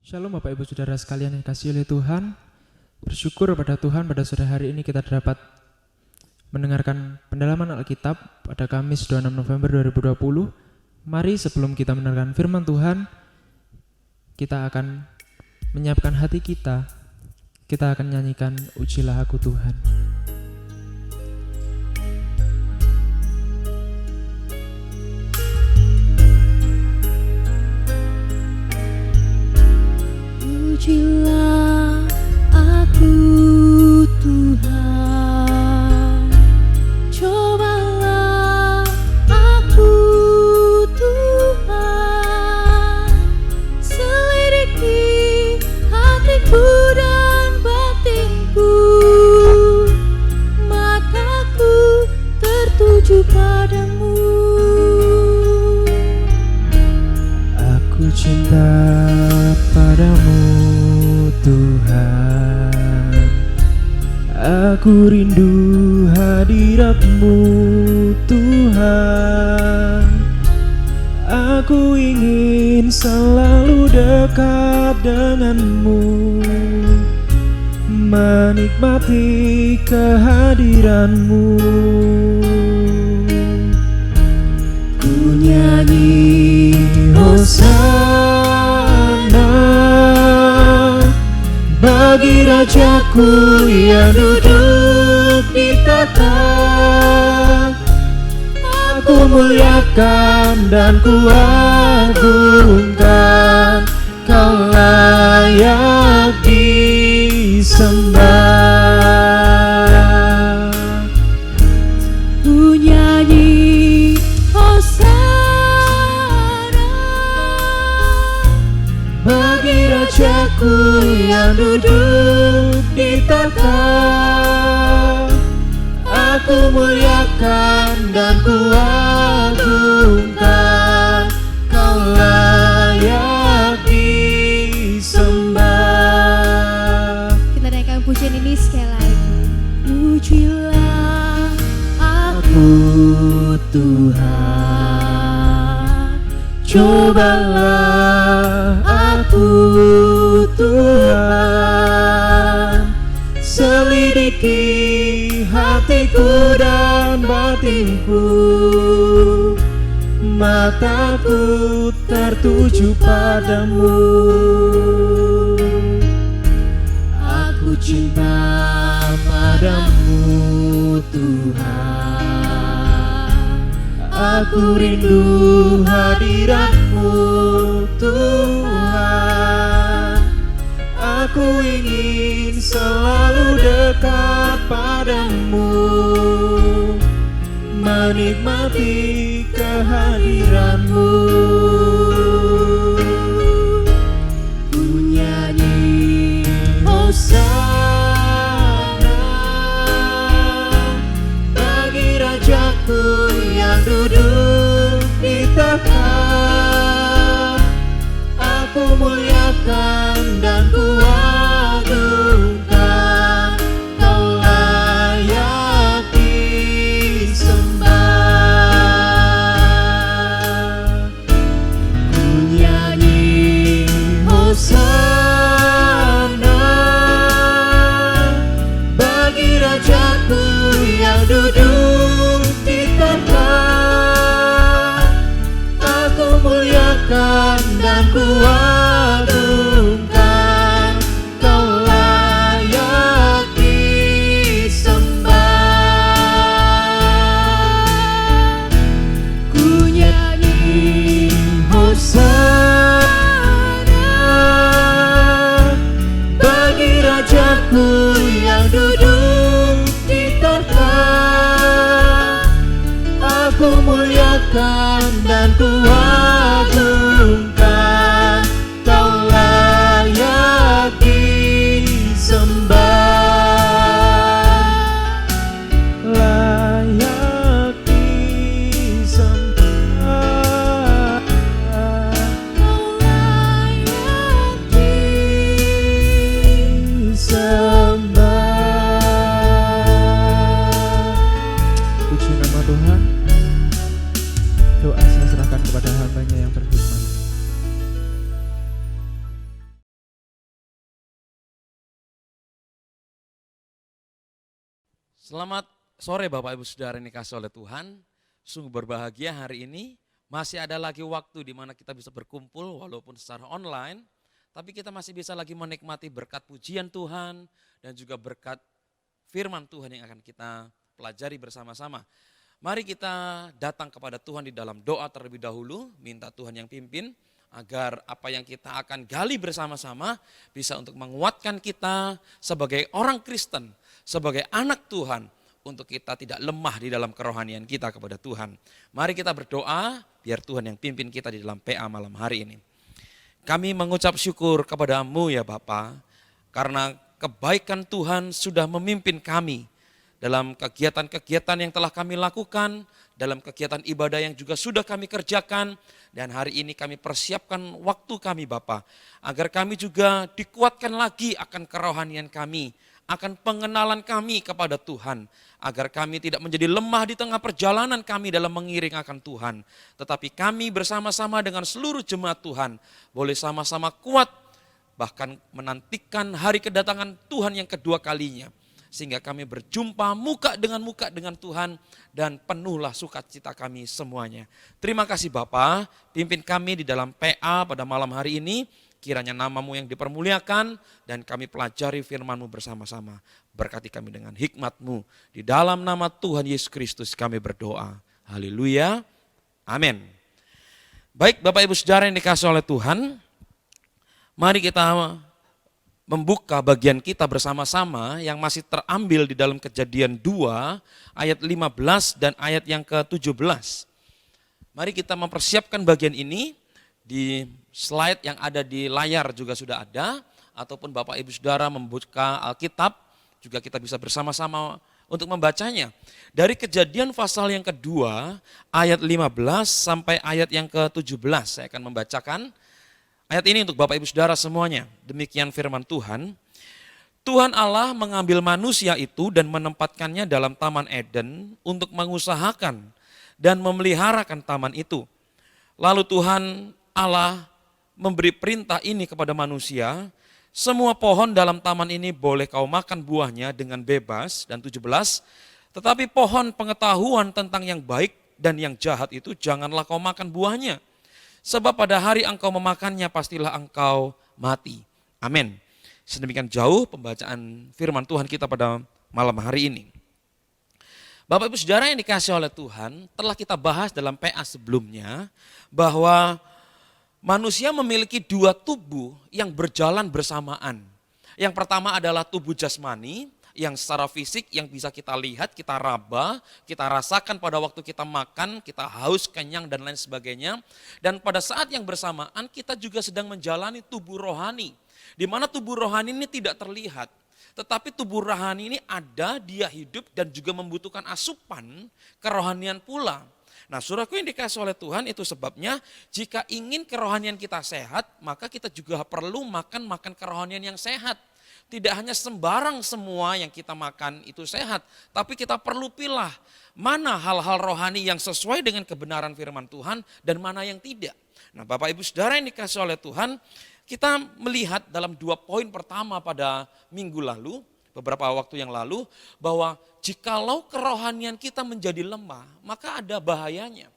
Shalom Bapak Ibu Saudara sekalian yang dikasihi oleh Tuhan. Bersyukur pada Tuhan pada sore hari ini kita dapat mendengarkan pendalaman Alkitab pada Kamis 26 November 2020. Mari sebelum kita mendengarkan firman Tuhan, kita akan menyiapkan hati kita. Kita akan nyanyikan Ujilah Aku Tuhan. Ujilah aku Tuhan, cobalah aku Tuhan, selidiki hatiku dan batinku, mataku tertuju padamu. Aku cinta padamu Tuhan, aku rindu hadirat-Mu Tuhan. Aku ingin selalu dekat denganmu, menikmati kehadiran-Mu. Ku nyanyi Hosana bagi Rajaku yang duduk di tahta. Aku muliakan dan ku agungkan, Kau layak disembah. Ku nyanyi Hosana Bagi Rajaku yang duduk di tahta. Aku muliakan dan ku agungkan, Kau layak disembah. Kita naikkan pujian ini sekali lagi. Ujilah aku Tuhan, Cobalah aku Tuhan, selidiki hatiku dan batinku, mataku tertuju padamu. Aku cinta padamu Tuhan, aku rindu hadirat-Mu Tuhan. Aku ingin selalu dekat padamu, menikmati kehadiran-Mu. Ku nyanyi Hosana bagi Rajaku yang duduk di tahta. Aku muliakan dan ku agungkan, Kau layak disembah. Ku nyanyi Hosana bagi Rajaku yang duduk di tahta. Aku muliakan dan ku agungkan, Kau layak disembah. Ku nyanyi Hosana bagi Rajaku yang duduk di tahta. Aku muliakan dan ku agungkan, Kau layak disembah. Layak disembah. Kau layak Disembah. Puji nama Tuhan. Doa saya serahkan kepada Selamat sore Bapak Ibu Saudara yang dikasihi oleh Tuhan. Sungguh berbahagia hari ini masih ada lagi waktu di mana kita bisa berkumpul walaupun secara online. Tapi kita masih bisa lagi menikmati berkat pujian Tuhan dan juga berkat firman Tuhan yang akan kita pelajari bersama-sama. Mari kita datang kepada Tuhan di dalam doa terlebih dahulu, minta Tuhan yang pimpin agar apa yang kita akan gali bersama-sama bisa untuk menguatkan kita sebagai orang Kristen, sebagai anak Tuhan, untuk kita tidak lemah di dalam kerohanian kita kepada Tuhan. Mari kita berdoa biar Tuhan yang pimpin kita di dalam PA malam hari ini. Kami mengucap syukur kepada-Mu ya Bapa, karena kebaikan Tuhan sudah memimpin kami dalam kegiatan-kegiatan yang telah kami lakukan, dalam kegiatan ibadah yang juga sudah kami kerjakan, dan hari ini kami persiapkan waktu kami Bapa, agar kami juga dikuatkan lagi akan kerohanian kami, akan pengenalan kami kepada Tuhan, agar kami tidak menjadi lemah di tengah perjalanan kami dalam mengiring akan Tuhan, tetapi kami bersama-sama dengan seluruh jemaat Tuhan boleh sama-sama kuat, bahkan menantikan hari kedatangan Tuhan yang kedua kalinya, sehingga kami berjumpa muka dengan Tuhan dan penuhlah sukacita kami semuanya. Terima kasih Bapa, pimpin kami di dalam PA pada malam hari ini, kiranya nama-Mu yang dipermuliakan dan kami pelajari firman-Mu bersama-sama. Berkati kami dengan hikmat-Mu, di dalam nama Tuhan Yesus Kristus kami berdoa. Haleluya, amin. Baik Bapak Ibu Saudara yang dikasihi oleh Tuhan, mari kita membuka bagian kita bersama-sama yang masih terambil di dalam Kejadian 2 ayat 15 dan ayat yang ke-17. Mari kita mempersiapkan bagian ini, di slide yang ada di layar juga sudah ada, ataupun Bapak Ibu Saudara membuka Alkitab, juga kita bisa bersama-sama untuk membacanya. Dari Kejadian pasal yang kedua ayat 15 sampai ayat yang ke-17 saya akan membacakan. Ayat ini untuk Bapak Ibu Saudara semuanya. Demikian firman Tuhan. Tuhan Allah mengambil manusia itu dan menempatkannya dalam Taman Eden untuk mengusahakan dan memeliharakan taman itu. Lalu Tuhan Allah memberi perintah ini kepada manusia, semua pohon dalam taman ini boleh kau makan buahnya dengan bebas, dan 17, tetapi pohon pengetahuan tentang yang baik dan yang jahat itu janganlah kau makan buahnya. Sebab pada hari engkau memakannya pastilah engkau mati. Amin. Sedemikian jauh pembacaan firman Tuhan kita pada malam hari ini. Bapak Ibu Saudara yang dikasihi oleh Tuhan, telah kita bahas dalam PA sebelumnya bahwa manusia memiliki dua tubuh yang berjalan bersamaan. Yang pertama adalah tubuh jasmani, yang secara fisik yang bisa kita lihat, kita raba, kita rasakan pada waktu kita makan, kita haus, kenyang dan lain sebagainya. Dan pada saat yang bersamaan kita juga sedang menjalani tubuh rohani, di mana tubuh rohani ini tidak terlihat. Tetapi tubuh rohani ini ada, dia hidup dan juga membutuhkan asupan kerohanian pula. Nah saudaraku yang dikasihi oleh Tuhan, itu sebabnya jika ingin kerohanian kita sehat, maka kita juga perlu makan kerohanian yang sehat. Tidak hanya sembarang semua yang kita makan itu sehat, tapi kita perlu pilih mana hal-hal rohani yang sesuai dengan kebenaran firman Tuhan dan mana yang tidak. Nah Bapak Ibu Saudara yang dikasihi oleh Tuhan, kita melihat dalam 2 poin pertama pada minggu lalu, beberapa waktu yang lalu, bahwa jikalau kerohanian kita menjadi lemah, maka ada bahayanya.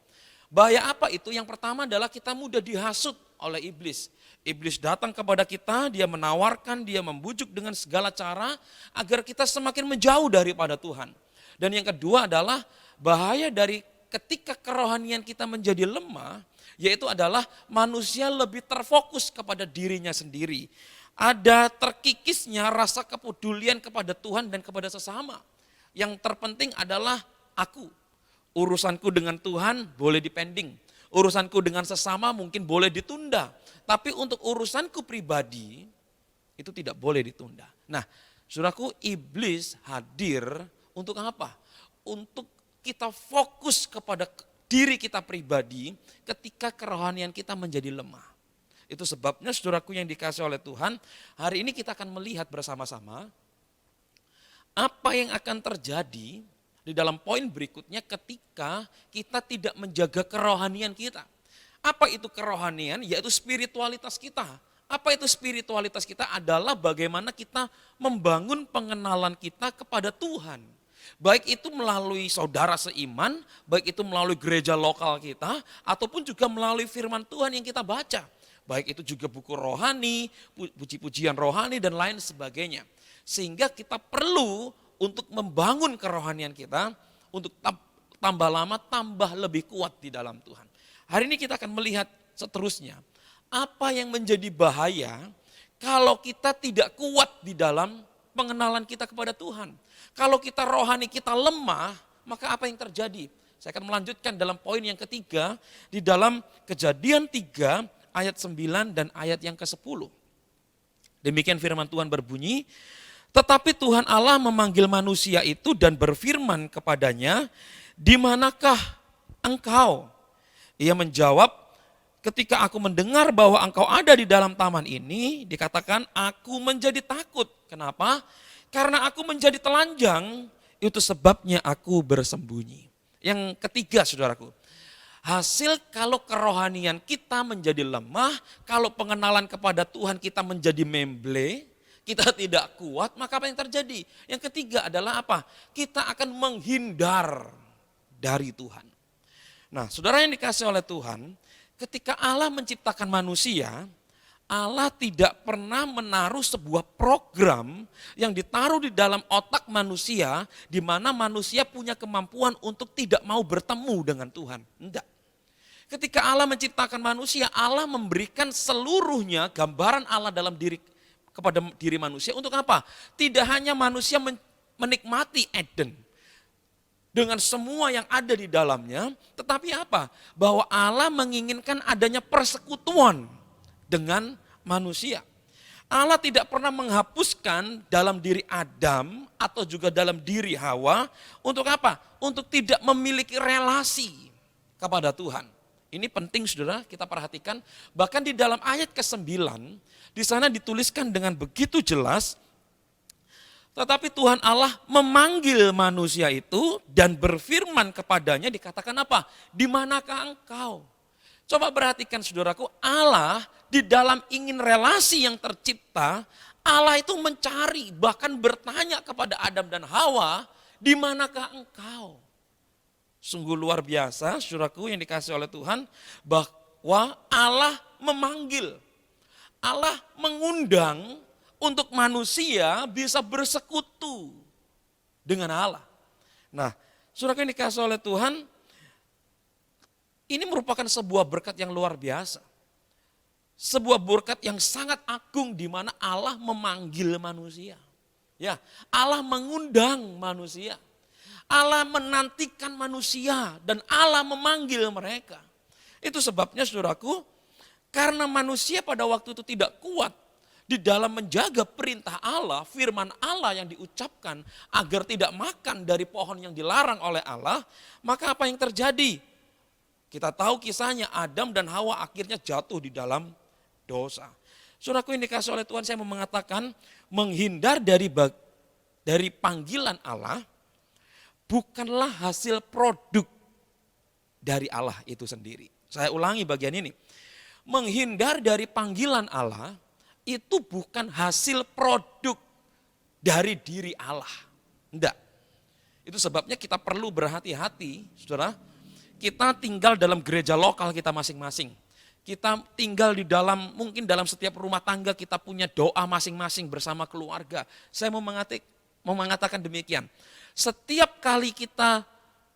Bahaya apa itu? Yang pertama adalah kita mudah dihasut oleh iblis. Iblis datang kepada kita, dia menawarkan, dia membujuk dengan segala cara agar kita semakin menjauh daripada Tuhan. Dan yang kedua adalah bahaya dari ketika kerohanian kita menjadi lemah, yaitu adalah manusia lebih terfokus kepada dirinya sendiri. Ada terkikisnya rasa kepedulian kepada Tuhan dan kepada sesama. Yang terpenting adalah aku. Urusanku dengan Tuhan boleh dipending. Urusanku dengan sesama mungkin boleh ditunda. Tapi untuk urusanku pribadi itu tidak boleh ditunda. Nah, saudaraku, iblis hadir untuk apa? Untuk kita fokus kepada diri kita pribadi ketika kerohanian kita menjadi lemah. Itu sebabnya saudaraku yang dikasihi oleh Tuhan, hari ini kita akan melihat bersama-sama apa yang akan terjadi di dalam poin berikutnya ketika kita tidak menjaga kerohanian kita. Apa itu kerohanian? Yaitu spiritualitas kita. Apa itu spiritualitas kita? Adalah bagaimana kita membangun pengenalan kita kepada Tuhan. Baik itu melalui saudara seiman, baik itu melalui gereja lokal kita, ataupun juga melalui firman Tuhan yang kita baca. Baik itu juga buku rohani, puji-pujian rohani dan lain sebagainya. Sehingga kita perlu untuk membangun kerohanian kita, untuk tambah lama tambah lebih kuat di dalam Tuhan. Hari ini kita akan melihat seterusnya, apa yang menjadi bahaya kalau kita tidak kuat di dalam pengenalan kita kepada Tuhan. Kalau kita rohani kita lemah, maka apa yang terjadi? Saya akan melanjutkan dalam poin yang ketiga, di dalam Kejadian 3 ayat 9 dan ayat yang ke-10. Demikian firman Tuhan berbunyi, tetapi Tuhan Allah memanggil manusia itu dan berfirman kepadanya, di manakah engkau? Ia menjawab, ketika aku mendengar bahwa engkau ada di dalam taman ini, dikatakan aku menjadi takut. Kenapa? Karena aku menjadi telanjang, itu sebabnya aku bersembunyi. Yang ketiga saudaraku, hasil kalau kerohanian kita menjadi lemah, kalau pengenalan kepada Tuhan kita menjadi memble, kita tidak kuat, maka apa yang terjadi? Yang ketiga adalah apa? Kita akan menghindar dari Tuhan. Nah saudara yang dikasih oleh Tuhan, ketika Allah menciptakan manusia, Allah tidak pernah menaruh sebuah program yang ditaruh di dalam otak manusia, di mana manusia punya kemampuan untuk tidak mau bertemu dengan Tuhan. Enggak. Ketika Allah menciptakan manusia, Allah memberikan seluruhnya gambaran Allah dalam kepada diri manusia untuk apa? Tidak hanya manusia menikmati Eden dengan semua yang ada di dalamnya, tetapi apa? Bahwa Allah menginginkan adanya persekutuan dengan manusia. Allah tidak pernah menghapuskan dalam diri Adam atau juga dalam diri Hawa untuk apa? Untuk tidak memiliki relasi kepada Tuhan. Ini penting saudara kita perhatikan. Bahkan di dalam ayat ke-9 di sana dituliskan dengan begitu jelas, tetapi Tuhan Allah memanggil manusia itu dan berfirman kepadanya, dikatakan apa? Di manakah engkau? Coba perhatikan saudaraku, Allah di dalam ingin relasi yang tercipta, Allah itu mencari bahkan bertanya kepada Adam dan Hawa, di manakah engkau? Sungguh luar biasa saudaraku yang dikasih oleh Tuhan, bahwa Allah memanggil, Allah mengundang untuk manusia bisa bersekutu dengan Allah. Nah saudaraku yang dikasih oleh Tuhan, ini merupakan sebuah berkat yang luar biasa. Sebuah berkat yang sangat agung di mana Allah memanggil manusia. Ya, Allah mengundang manusia. Allah menantikan manusia dan Allah memanggil mereka. Itu sebabnya saudaraku, karena manusia pada waktu itu tidak kuat di dalam menjaga perintah Allah, firman Allah yang diucapkan agar tidak makan dari pohon yang dilarang oleh Allah, maka apa yang terjadi? Kita tahu kisahnya, Adam dan Hawa akhirnya jatuh di dalam dosa. Saudaraku yang dikasih oleh Tuhan, saya mau mengatakan menghindar dari panggilan Allah bukanlah hasil produk dari Allah itu sendiri. Saya ulangi bagian ini. Menghindar dari panggilan Allah itu bukan hasil produk dari diri Allah. Enggak. Itu sebabnya kita perlu berhati-hati, saudara. Kita tinggal dalam gereja lokal kita masing-masing. Kita tinggal di dalam, mungkin dalam setiap rumah tangga kita punya doa masing-masing bersama keluarga. Saya mau mengatakan demikian. Setiap kali kita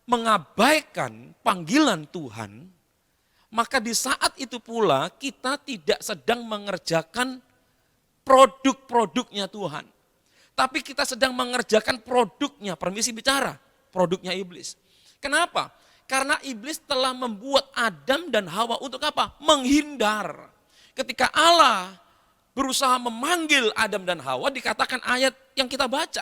mengabaikan panggilan Tuhan, maka di saat itu pula kita tidak sedang mengerjakan produk-produknya Tuhan. Tapi kita sedang mengerjakan produknya, permisi bicara, produknya iblis. Kenapa? Karena iblis telah membuat Adam dan Hawa untuk apa? Menghindar. Ketika Allah berusaha memanggil Adam dan Hawa, dikatakan ayat yang kita baca.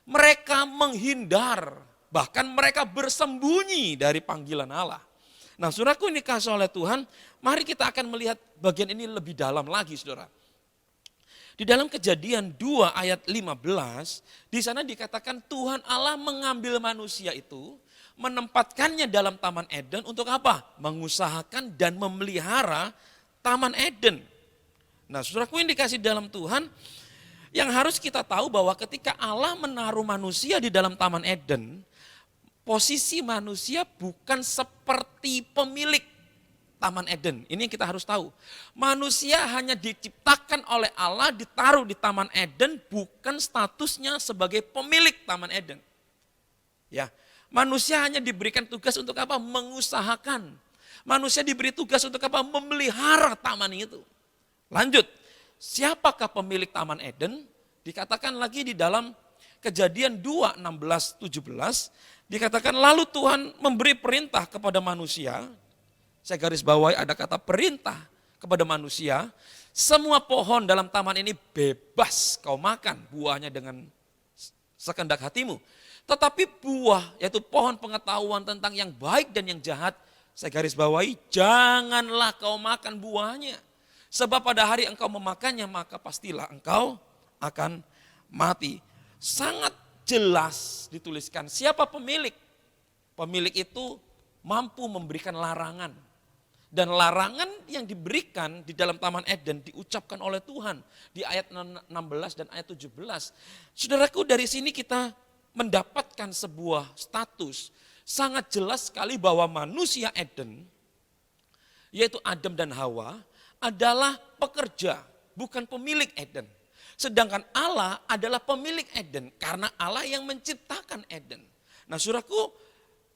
Mereka menghindar, bahkan mereka bersembunyi dari panggilan Allah. Nah saudaraku ini dikasih oleh Tuhan, mari kita akan melihat bagian ini lebih dalam lagi saudara. Di dalam Kejadian 2 ayat 15, di sana dikatakan Tuhan Allah mengambil manusia itu, menempatkannya dalam Taman Eden untuk apa? Mengusahakan dan memelihara Taman Eden. Nah saudaraku yang dikasih dalam Tuhan, Yang harus kita tahu bahwa ketika Allah menaruh manusia di dalam Taman Eden, posisi manusia bukan seperti pemilik Taman Eden. Ini yang kita harus tahu. Manusia hanya diciptakan oleh Allah, ditaruh di Taman Eden, bukan statusnya sebagai pemilik Taman Eden. Ya, manusia hanya diberikan tugas untuk apa? Mengusahakan. Manusia diberi tugas untuk apa? Memelihara taman itu. Lanjut, siapakah pemilik Taman Eden? Dikatakan lagi di dalam Kejadian 2, 16, 17, dikatakan lalu Tuhan memberi perintah kepada manusia. Saya garis bawahi ada kata perintah kepada manusia. Semua pohon dalam taman ini bebas kau makan buahnya dengan sekehendak hatimu. Tetapi buah, yaitu pohon pengetahuan tentang yang baik dan yang jahat, saya garis bawahi, janganlah kau makan buahnya. Sebab pada hari engkau memakannya, maka pastilah engkau akan mati. Sangat jelas dituliskan siapa pemilik. Pemilik itu mampu memberikan larangan. Dan larangan yang diberikan di dalam Taman Eden diucapkan oleh Tuhan di ayat 16 dan ayat 17. Saudaraku, dari sini kita mendapatkan sebuah status sangat jelas sekali bahwa manusia Eden, yaitu Adam dan Hawa, adalah pekerja, bukan pemilik Eden. Sedangkan Allah adalah pemilik Eden karena Allah yang menciptakan Eden. Nah, saudaraku,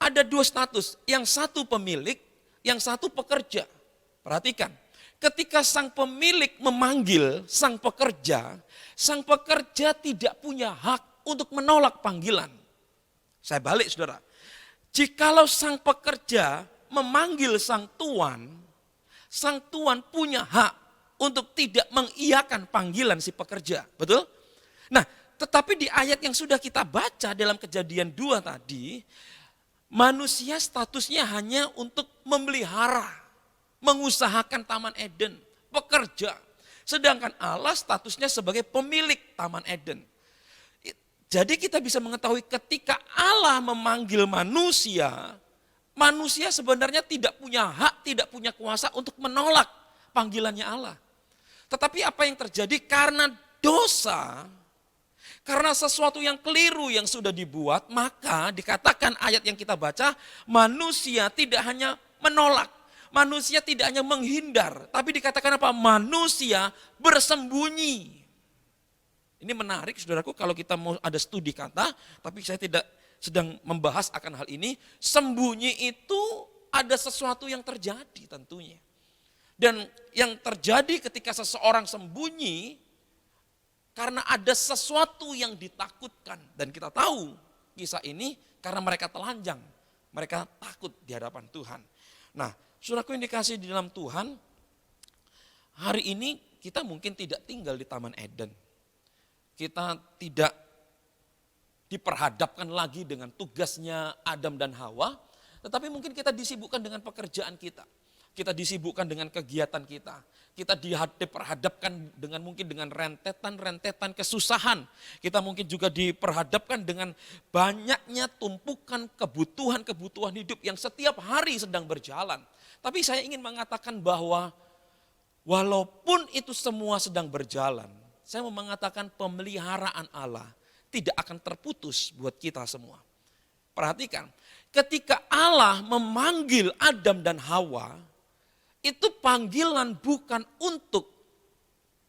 ada dua status, yang satu pemilik, yang satu pekerja. Perhatikan, ketika sang pemilik memanggil sang pekerja tidak punya hak untuk menolak panggilan. Saya balik, saudara. Jikalau sang pekerja memanggil sang tuan punya hak untuk tidak mengiyakan panggilan si pekerja. Betul? Nah, tetapi di ayat yang sudah kita baca dalam Kejadian 2 tadi, manusia statusnya hanya untuk memelihara, mengusahakan Taman Eden, pekerja. Sedangkan Allah statusnya sebagai pemilik Taman Eden. Jadi kita bisa mengetahui ketika Allah memanggil manusia, manusia sebenarnya tidak punya hak, tidak punya kuasa untuk menolak panggilannya Allah. Tetapi apa yang terjadi karena dosa, karena sesuatu yang keliru yang sudah dibuat, maka dikatakan ayat yang kita baca, manusia tidak hanya menolak, manusia tidak hanya menghindar, tapi dikatakan apa? Manusia bersembunyi. Ini menarik, saudaraku, kalau kita mau ada studi kata, tapi saya tidak sedang membahas akan hal ini. Sembunyi itu ada sesuatu yang terjadi tentunya. Dan yang terjadi ketika seseorang sembunyi, karena ada sesuatu yang ditakutkan. Dan kita tahu kisah ini karena mereka telanjang, mereka takut di hadapan Tuhan. Nah, saudaraku yang dikasihi di dalam Tuhan, hari ini kita mungkin tidak tinggal di Taman Eden. Kita tidak diperhadapkan lagi dengan tugasnya Adam dan Hawa, tetapi mungkin kita disibukkan dengan pekerjaan kita. Kita disibukkan dengan kegiatan kita. Kita diperhadapkan dengan mungkin dengan rentetan-rentetan kesusahan. Kita mungkin juga diperhadapkan dengan banyaknya tumpukan kebutuhan-kebutuhan hidup yang setiap hari sedang berjalan. Tapi saya ingin mengatakan bahwa walaupun itu semua sedang berjalan, saya mau mengatakan pemeliharaan Allah tidak akan terputus buat kita semua. Perhatikan, ketika Allah memanggil Adam dan Hawa, itu panggilan bukan untuk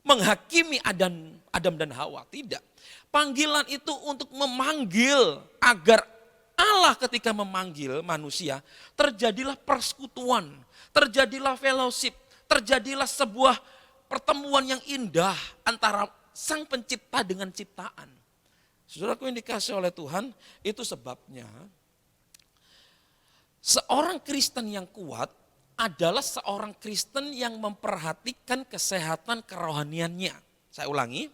menghakimi Adam dan Hawa, tidak. Panggilan itu untuk memanggil agar Allah ketika memanggil manusia, terjadilah persekutuan, terjadilah fellowship, terjadilah sebuah pertemuan yang indah antara sang pencipta dengan ciptaan. Saudaraku yang dikasihi oleh Tuhan, itu sebabnya seorang Kristen yang kuat adalah seorang Kristen yang memperhatikan kesehatan kerohaniannya. Saya ulangi,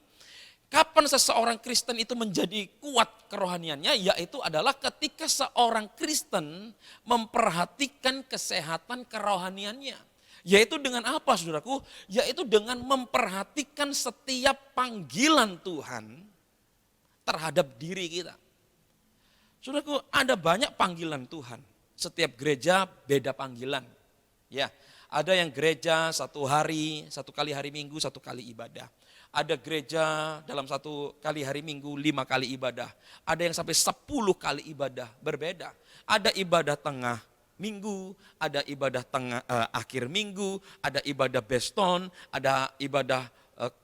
kapan seseorang Kristen itu menjadi kuat kerohaniannya, yaitu adalah ketika seorang Kristen memperhatikan kesehatan kerohaniannya. Yaitu dengan apa, saudaraku? Yaitu dengan memperhatikan setiap panggilan Tuhan terhadap diri kita. Saudaraku, ada banyak panggilan Tuhan. Setiap gereja beda panggilan. Ya, ada yang gereja satu kali hari Minggu, satu kali ibadah. Ada gereja dalam satu kali hari Minggu 5 kali ibadah. Ada yang sampai 10 kali ibadah, berbeda. Ada ibadah tengah minggu, ada ibadah akhir minggu, ada ibadah beston, ada ibadah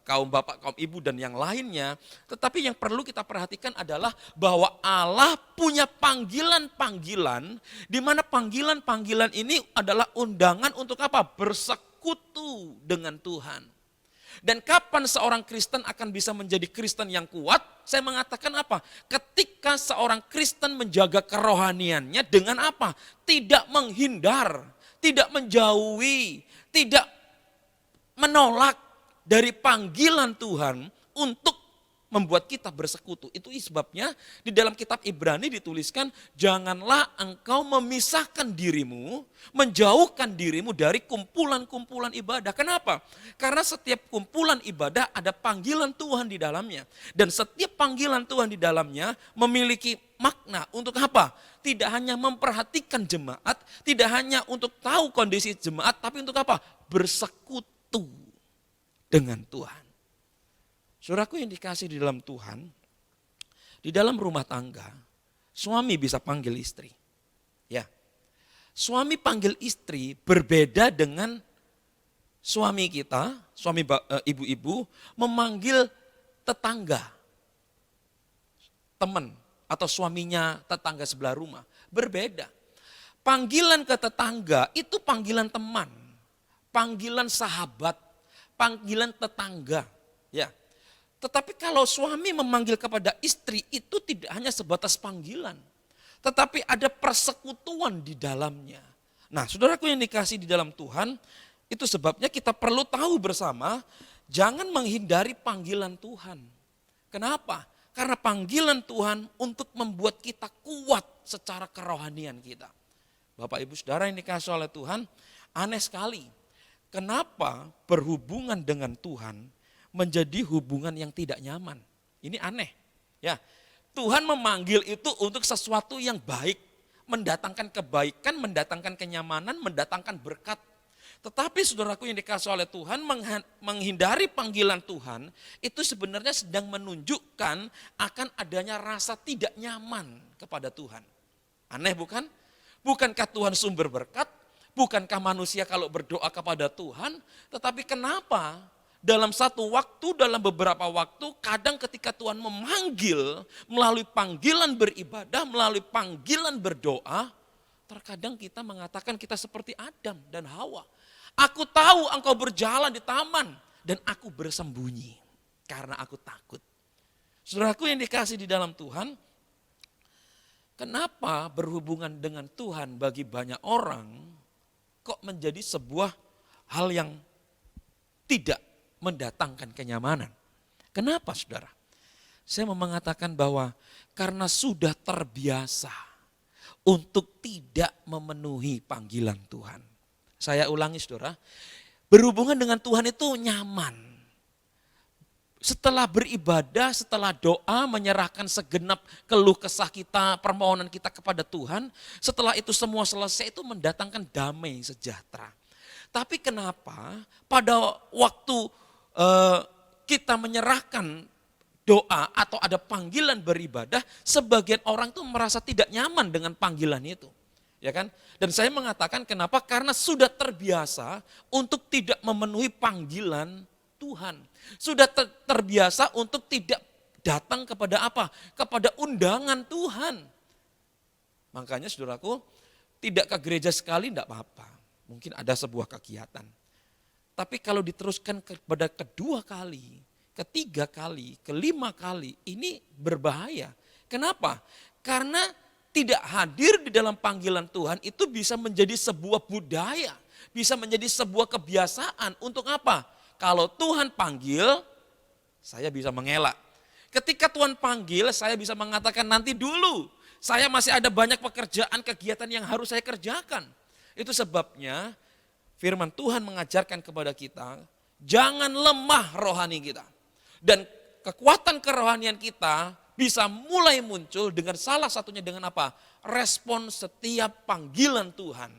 kaum bapak, kaum ibu dan yang lainnya. Tetapi yang perlu kita perhatikan adalah bahwa Allah punya panggilan-panggilan, di mana panggilan-panggilan ini adalah undangan untuk apa? Bersekutu dengan Tuhan. Dan kapan seorang Kristen akan bisa menjadi Kristen yang kuat? Saya mengatakan apa? Ketika seorang Kristen menjaga kerohaniannya dengan apa? Tidak menghindar, tidak menjauhi, tidak menolak dari panggilan Tuhan untuk membuat kita bersekutu. Itu sebabnya di dalam kitab Ibrani dituliskan, janganlah engkau memisahkan dirimu, menjauhkan dirimu dari kumpulan-kumpulan ibadah. Kenapa? Karena setiap kumpulan ibadah ada panggilan Tuhan di dalamnya. Dan setiap panggilan Tuhan di dalamnya memiliki makna untuk apa? Tidak hanya memperhatikan jemaat, tidak hanya untuk tahu kondisi jemaat, tapi untuk apa? Bersekutu dengan Tuhan. Saudaraku yang dikasih di dalam Tuhan, di dalam rumah tangga, suami bisa panggil istri. Ya, suami panggil istri berbeda dengan suami kita, suami ibu-ibu memanggil tetangga, teman atau suaminya tetangga sebelah rumah. Berbeda. Panggilan ke tetangga itu panggilan teman, panggilan sahabat, panggilan tetangga. Ya. Tetapi kalau suami memanggil kepada istri itu tidak hanya sebatas panggilan. Tetapi ada persekutuan di dalamnya. Nah, saudaraku yang dikasih di dalam Tuhan, itu sebabnya kita perlu tahu bersama, jangan menghindari panggilan Tuhan. Kenapa? Karena panggilan Tuhan untuk membuat kita kuat secara kerohanian kita. Bapak ibu saudara yang dikasih oleh Tuhan, aneh sekali. Kenapa berhubungan dengan Tuhan menjadi hubungan yang tidak nyaman? Ini aneh. Ya, Tuhan memanggil itu untuk sesuatu yang baik, mendatangkan kebaikan, mendatangkan kenyamanan, mendatangkan berkat. Tetapi saudaraku yang dikasih oleh Tuhan, menghindari panggilan Tuhan itu sebenarnya sedang menunjukkan akan adanya rasa tidak nyaman kepada Tuhan. Aneh bukan? Bukankah Tuhan sumber berkat? Bukankah manusia kalau berdoa kepada Tuhan? Tetapi kenapa dalam satu waktu, dalam beberapa waktu, kadang ketika Tuhan memanggil melalui panggilan beribadah, melalui panggilan berdoa, terkadang kita mengatakan kita seperti Adam dan Hawa. Aku tahu engkau berjalan di taman dan aku bersembunyi karena aku takut. Saudaraku yang dikasih di dalam Tuhan, kenapa berhubungan dengan Tuhan bagi banyak orang kok menjadi sebuah hal yang tidak mendatangkan kenyamanan? Kenapa saudara? Saya mau mengatakan bahwa karena sudah terbiasa untuk tidak memenuhi panggilan Tuhan. Saya ulangi saudara, berhubungan dengan Tuhan itu nyaman. Setelah beribadah, setelah doa, menyerahkan segenap keluh kesah kita, permohonan kita kepada Tuhan, setelah itu semua selesai, itu mendatangkan damai sejahtera. Tapi kenapa pada waktu kita menyerahkan doa atau ada panggilan beribadah, sebagian orang tuh merasa tidak nyaman dengan panggilan itu. Ya kan? Dan saya mengatakan kenapa? Karena sudah terbiasa untuk tidak memenuhi panggilan Tuhan. Sudah terbiasa untuk tidak datang kepada apa? Kepada undangan Tuhan. Makanya saudaraku, tidak ke gereja sekali tidak apa-apa. Mungkin ada sebuah kegiatan. Tapi kalau diteruskan kepada kedua kali, ketiga kali, kelima kali, ini berbahaya. Kenapa? Karena tidak hadir di dalam panggilan Tuhan itu bisa menjadi sebuah budaya. Bisa menjadi sebuah kebiasaan. Untuk apa? Kalau Tuhan panggil, saya bisa mengelak. Ketika Tuhan panggil, saya bisa mengatakan nanti dulu. Saya masih ada banyak pekerjaan, kegiatan yang harus saya kerjakan. Itu sebabnya firman Tuhan mengajarkan kepada kita, jangan lemah rohani kita. Dan kekuatan kerohanian kita bisa mulai muncul dengan salah satunya dengan apa? Respon setiap panggilan Tuhan.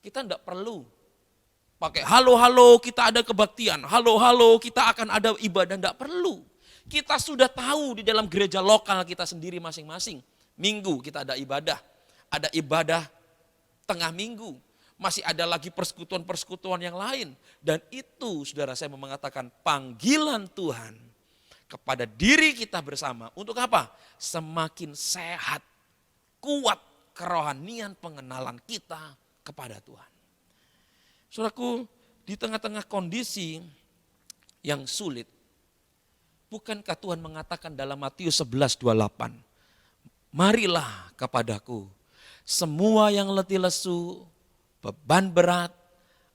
Kita tidak perlu Pakai halo-halo kita ada kebaktian, halo-halo kita akan ada ibadah, enggak perlu. Kita sudah tahu di dalam gereja lokal kita sendiri masing-masing. Minggu kita ada ibadah tengah minggu. Masih ada lagi persekutuan-persekutuan yang lain. Dan itu saudara saya mau mengatakan panggilan Tuhan kepada diri kita bersama. Untuk apa? Semakin sehat, kuat kerohanian pengenalan kita kepada Tuhan. Saudaraku, di tengah-tengah kondisi yang sulit, bukankah Tuhan mengatakan dalam Matius 11:28, marilah kepadaku semua yang letih lesu, beban berat,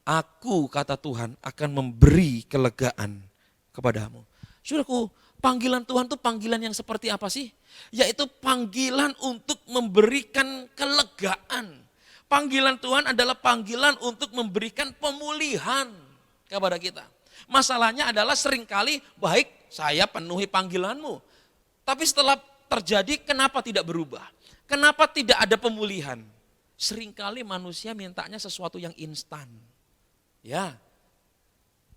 aku kata Tuhan akan memberi kelegaan kepadamu. Saudaraku, panggilan Tuhan itu panggilan yang seperti apa sih? Yaitu panggilan untuk memberikan kelegaan. Panggilan Tuhan adalah panggilan untuk memberikan pemulihan kepada kita. Masalahnya adalah seringkali baik saya penuhi panggilanmu. Tapi setelah terjadi kenapa tidak berubah? Kenapa tidak ada pemulihan? Seringkali manusia mintanya sesuatu yang instan. Ya.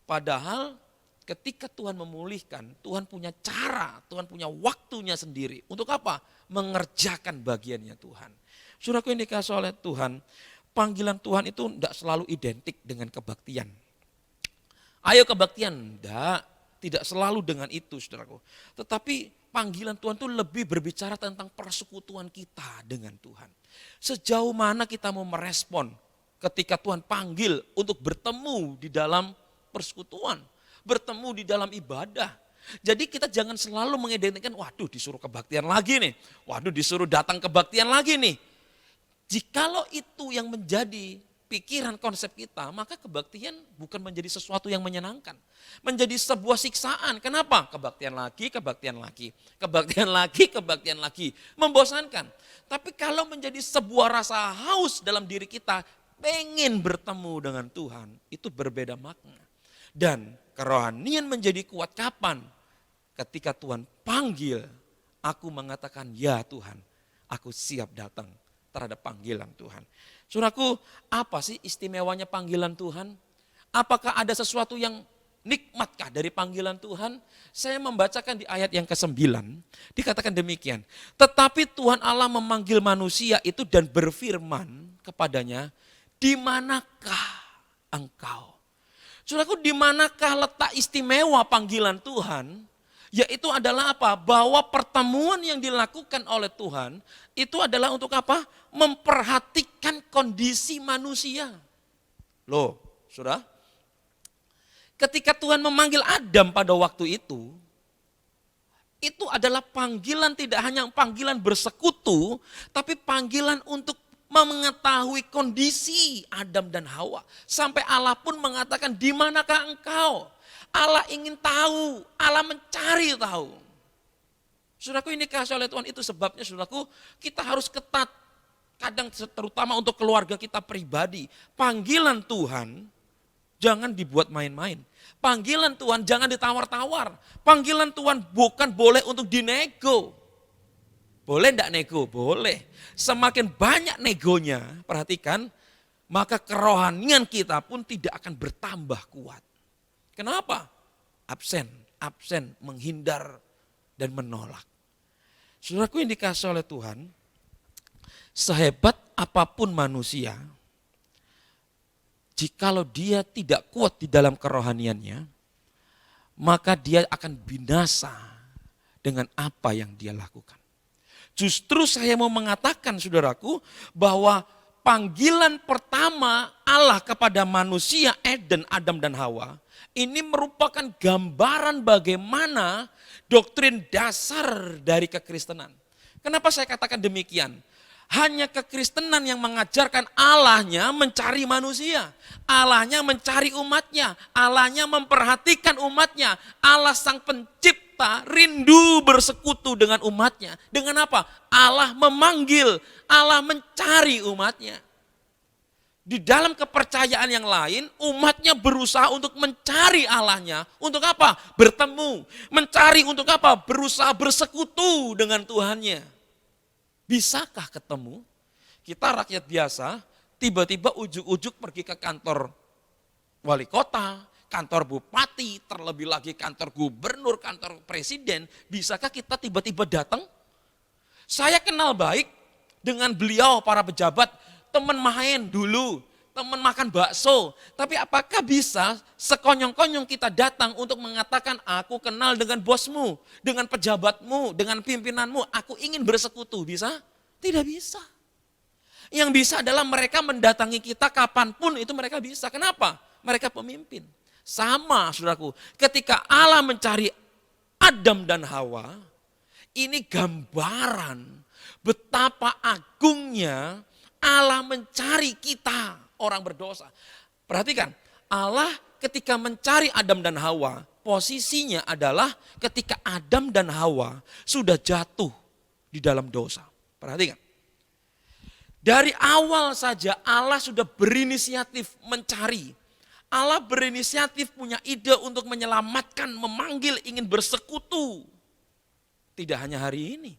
Padahal ketika Tuhan memulihkan, Tuhan punya cara, Tuhan punya waktunya sendiri. Untuk apa? Mengerjakan bagiannya Tuhan. Saudaraku yang dikasihi oleh Tuhan, panggilan Tuhan itu tidak selalu identik dengan kebaktian. Ayo kebaktian, tidak selalu dengan itu saudaraku. Tetapi panggilan Tuhan itu lebih berbicara tentang persekutuan kita dengan Tuhan. Sejauh mana kita mau merespon ketika Tuhan panggil untuk bertemu di dalam persekutuan, bertemu di dalam ibadah. Jadi kita jangan selalu mengidentikan, waduh disuruh kebaktian lagi nih, waduh disuruh datang kebaktian lagi nih. Jikalau itu yang menjadi pikiran konsep kita, maka kebaktian bukan menjadi sesuatu yang menyenangkan. Menjadi sebuah siksaan. Kenapa? Kebaktian lagi, kebaktian lagi. Kebaktian lagi, kebaktian lagi. Membosankan. Tapi kalau menjadi sebuah rasa haus dalam diri kita, pengen bertemu dengan Tuhan, itu berbeda makna. Dan kerohanian menjadi kuat kapan? Ketika Tuhan panggil, aku mengatakan ya Tuhan, aku siap datang terhadap panggilan Tuhan. Saudaraku, apa sih istimewanya panggilan Tuhan? Apakah ada sesuatu yang nikmatkah dari panggilan Tuhan? Saya membacakan di ayat yang ke-9, dikatakan demikian. Tetapi Tuhan Allah memanggil manusia itu dan berfirman kepadanya, di manakah engkau? Saudaraku, di manakah letak istimewa panggilan Tuhan? Yaitu adalah apa? Bahwa pertemuan yang dilakukan oleh Tuhan itu adalah untuk apa? Memperhatikan kondisi manusia. Loh, saudara. Ketika Tuhan memanggil Adam pada waktu itu adalah panggilan tidak hanya panggilan bersekutu, tapi panggilan untuk mengetahui kondisi Adam dan Hawa. Sampai Allah pun mengatakan, di manakah engkau? Allah ingin tahu, Allah mencari tahu. Saudaraku, ini kasih oleh Tuhan, itu sebabnya saudaraku kita harus ketat. Kadang terutama untuk keluarga kita pribadi. Panggilan Tuhan jangan dibuat main-main. Panggilan Tuhan jangan ditawar-tawar. Panggilan Tuhan bukan boleh untuk dinego. Boleh enggak nego? Boleh. Semakin banyak negonya, perhatikan, maka kerohanian kita pun tidak akan bertambah kuat. Kenapa? Absen, menghindar dan menolak. Saudaraku yang dikasihi oleh Tuhan, sehebat apapun manusia, jikalau dia tidak kuat di dalam kerohaniannya, maka dia akan binasa dengan apa yang dia lakukan. Justru saya mau mengatakan saudaraku bahwa panggilan pertama Allah kepada manusia Eden, Adam dan Hawa, ini merupakan gambaran bagaimana doktrin dasar dari kekristenan. Kenapa saya katakan demikian? Hanya kekristenan yang mengajarkan Allahnya mencari manusia. Allahnya mencari umatnya. Allahnya memperhatikan umatnya. Allah sang pencipta rindu bersekutu dengan umatnya. Dengan apa? Allah memanggil, Allah mencari umatnya. Di dalam kepercayaan yang lain, umatnya berusaha untuk mencari Allahnya. Untuk apa? Bertemu. Mencari untuk apa? Berusaha bersekutu dengan Tuhannya. Bisakah ketemu? Kita rakyat biasa, tiba-tiba ujuk-ujuk pergi ke kantor wali kota, kantor bupati, terlebih lagi kantor gubernur, kantor presiden. Bisakah kita tiba-tiba datang? Saya kenal baik dengan beliau para pejabat, teman main dulu, teman makan bakso. Tapi apakah bisa sekonyong-konyong kita datang untuk mengatakan aku kenal dengan bosmu, dengan pejabatmu, dengan pimpinanmu, aku ingin bersekutu, bisa? Tidak bisa. Yang bisa adalah mereka mendatangi kita kapanpun itu mereka bisa. Kenapa? Mereka pemimpin. Sama saudaraku, ketika Allah mencari Adam dan Hawa, ini gambaran betapa agungnya Allah mencari kita orang berdosa. Perhatikan, Allah ketika mencari Adam dan Hawa, posisinya adalah ketika Adam dan Hawa sudah jatuh di dalam dosa. Perhatikan. Dari awal saja Allah sudah berinisiatif mencari. Allah berinisiatif punya ide untuk menyelamatkan, memanggil, ingin bersekutu. Tidak hanya hari ini.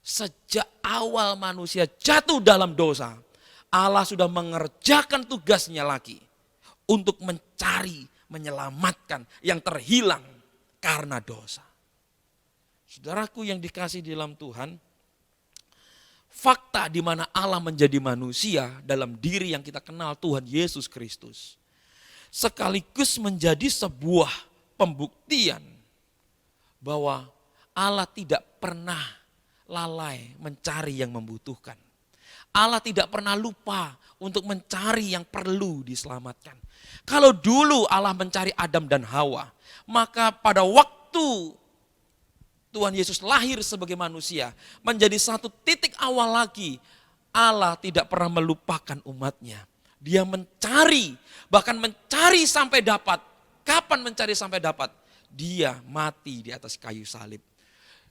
Sejak awal manusia jatuh dalam dosa, Allah sudah mengerjakan tugasnya lagi untuk mencari, menyelamatkan yang terhilang karena dosa. Saudaraku yang dikasihi di dalam Tuhan, fakta di mana Allah menjadi manusia dalam diri yang kita kenal Tuhan Yesus Kristus, sekaligus menjadi sebuah pembuktian bahwa Allah tidak pernah lalai mencari yang membutuhkan. Allah tidak pernah lupa untuk mencari yang perlu diselamatkan. Kalau dulu Allah mencari Adam dan Hawa, maka pada waktu Tuhan Yesus lahir sebagai manusia, menjadi satu titik awal lagi, Allah tidak pernah melupakan umatnya. Dia mencari, bahkan mencari sampai dapat. Kapan mencari sampai dapat? Dia mati di atas kayu salib.